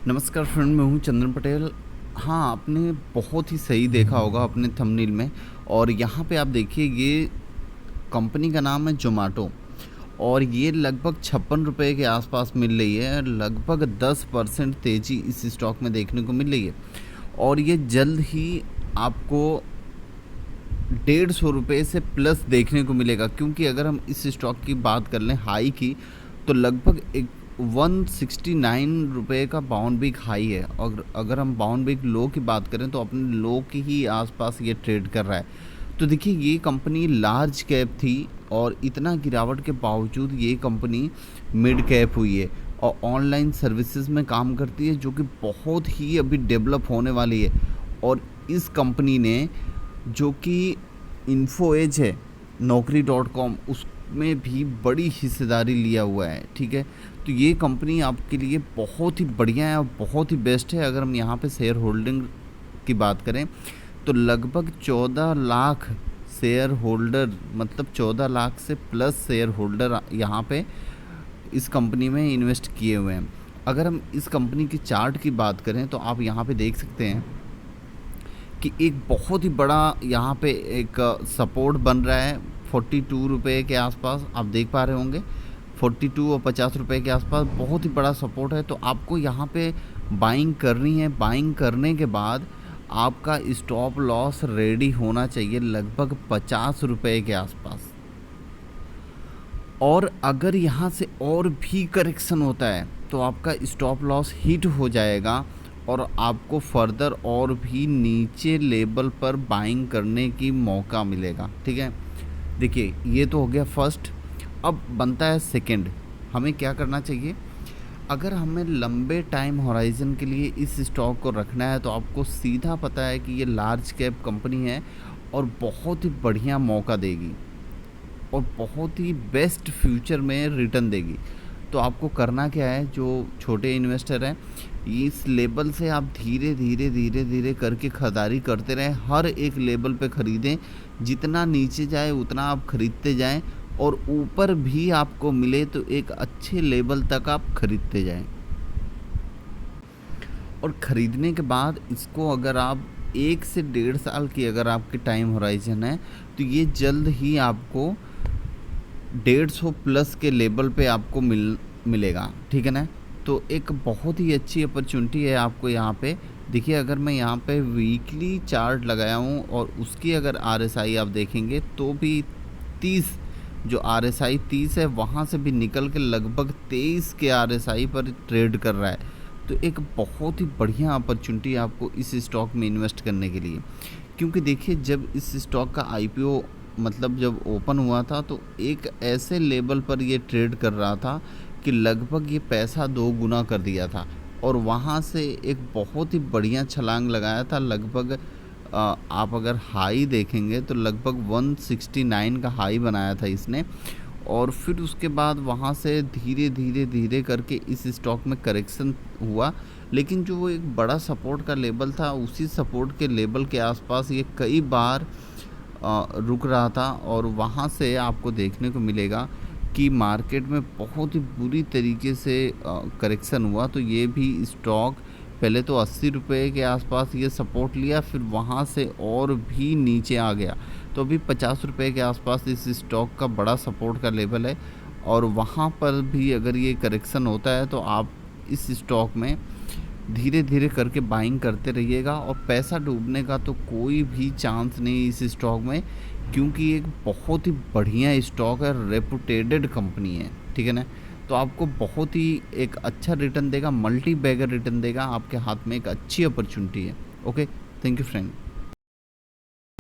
नमस्कार फ्रेंड, मैं हूं चंदन पटेल। हाँ, आपने बहुत ही सही देखा होगा अपने थंबनेल में। और यहाँ पे आप देखिए, ये कंपनी का नाम है ज़ोमैटो और ये लगभग 56 रुपये के आसपास मिल रही है। लगभग 10% तेज़ी इस स्टॉक में देखने को मिल रही है और ये जल्द ही आपको 150 रुपये से प्लस देखने को मिलेगा, क्योंकि अगर हम इस स्टॉक की बात कर लें हाई की, तो लगभग एक 169 रुपये का बाउंड बिग हाई है। और अगर हम बाउंड बिग लो की बात करें तो अपने लो के ही आसपास ये ट्रेड कर रहा है। तो देखिए, ये कंपनी लार्ज कैप थी और इतना गिरावट के बावजूद ये कंपनी मिड कैप हुई है और ऑनलाइन सर्विसेज में काम करती है, जो कि बहुत ही अभी डेवलप होने वाली है। और इस कंपनी ने, जो कि इन्फो एज है, naukri.com, उसमें भी बड़ी हिस्सेदारी लिया हुआ है। ठीक है, तो ये कंपनी आपके लिए बहुत ही बढ़िया है और बहुत ही बेस्ट है। अगर हम यहाँ पे शेयर होल्डिंग की बात करें तो लगभग 14 लाख शेयर होल्डर, मतलब 14 लाख से प्लस शेयर होल्डर यहाँ पे इस कंपनी में इन्वेस्ट किए हुए हैं। अगर हम इस कंपनी की चार्ट की बात करें तो आप यहाँ पे देख सकते हैं कि एक बहुत ही बड़ा यहाँ पे एक सपोर्ट बन रहा है 42 रुपये के आसपास। आप देख पा रहे होंगे 42 और 50 रुपये के आसपास बहुत ही बड़ा सपोर्ट है। तो आपको यहाँ पे बाइंग करनी है। बाइंग करने के बाद आपका स्टॉप लॉस रेडी होना चाहिए लगभग 50 रुपये के आसपास। और अगर यहाँ से और भी करेक्शन होता है तो आपका स्टॉप लॉस हिट हो जाएगा और आपको फर्दर और भी नीचे लेवल पर बाइंग करने की मौका मिलेगा। ठीक है, देखिए ये तो हो गया फर्स्ट। अब बनता है सेकंड, हमें क्या करना चाहिए। अगर हमें लंबे टाइम होराइज़न के लिए इस स्टॉक को रखना है तो आपको सीधा पता है कि ये लार्ज कैप कंपनी है और बहुत ही बढ़िया मौका देगी और बहुत ही बेस्ट फ्यूचर में रिटर्न देगी। तो आपको करना क्या है, जो छोटे इन्वेस्टर हैं, इस लेवल से आप धीरे धीरे धीरे धीरे करके खरीदारी करते रहें। हर एक लेवल पे ख़रीदें, जितना नीचे जाए उतना आप ख़रीदते जाएं और ऊपर भी आपको मिले तो एक अच्छे लेवल तक आप ख़रीदते जाएं। और ख़रीदने के बाद इसको अगर आप 1 से 1.5 साल की अगर आपकी टाइम होराइजन है तो ये जल्द ही आपको 150 प्लस के लेवल पे आपको मिलेगा। ठीक है ना। तो एक बहुत ही अच्छी अपॉर्चुनिटी है आपको यहाँ पे। देखिए, अगर मैं यहाँ पे वीकली चार्ट लगाया हूँ और उसकी अगर RSI आप देखेंगे तो भी 30, जो RSI 30 है वहाँ से भी निकल के लगभग 23 के RSI पर ट्रेड कर रहा है। तो एक बहुत ही बढ़िया अपॉर्चुनिटी है आपको इस स्टॉक में इन्वेस्ट करने के लिए। क्योंकि देखिए, जब इस स्टॉक का IPO मतलब जब ओपन हुआ था तो एक ऐसे लेवल पर ये ट्रेड कर रहा था कि लगभग ये पैसा 2 गुना कर दिया था और वहाँ से एक बहुत ही बढ़िया छलांग लगाया था। लगभग आप अगर हाई देखेंगे तो लगभग 169 का हाई बनाया था इसने। और फिर उसके बाद वहाँ से धीरे धीरे धीरे करके इस स्टॉक में करेक्शन हुआ, लेकिन जो वो एक बड़ा सपोर्ट का लेवल था उसी सपोर्ट के लेवल के आसपास ये कई बार रुक रहा था। और वहाँ से आपको देखने को मिलेगा कि मार्केट में बहुत ही बुरी तरीके से करेक्शन हुआ। तो ये भी स्टॉक पहले तो 80 रुपये के आसपास ये सपोर्ट लिया, फिर वहाँ से और भी नीचे आ गया। तो अभी 50 रुपये के आसपास इस स्टॉक का बड़ा सपोर्ट का लेवल है और वहाँ पर भी अगर ये करेक्शन होता है तो आप इस स्टॉक में धीरे धीरे करके बाइंग करते रहिएगा। और पैसा डूबने का तो कोई भी चांस नहीं इस स्टॉक में, क्योंकि एक बहुत ही बढ़िया स्टॉक है, रेपुटेटेड कंपनी है। ठीक है ना। तो आपको बहुत ही एक अच्छा रिटर्न देगा, मल्टी बैगर रिटर्न देगा, आपके हाथ में एक अच्छी अपॉर्चुनिटी है। Okay, thank you friend.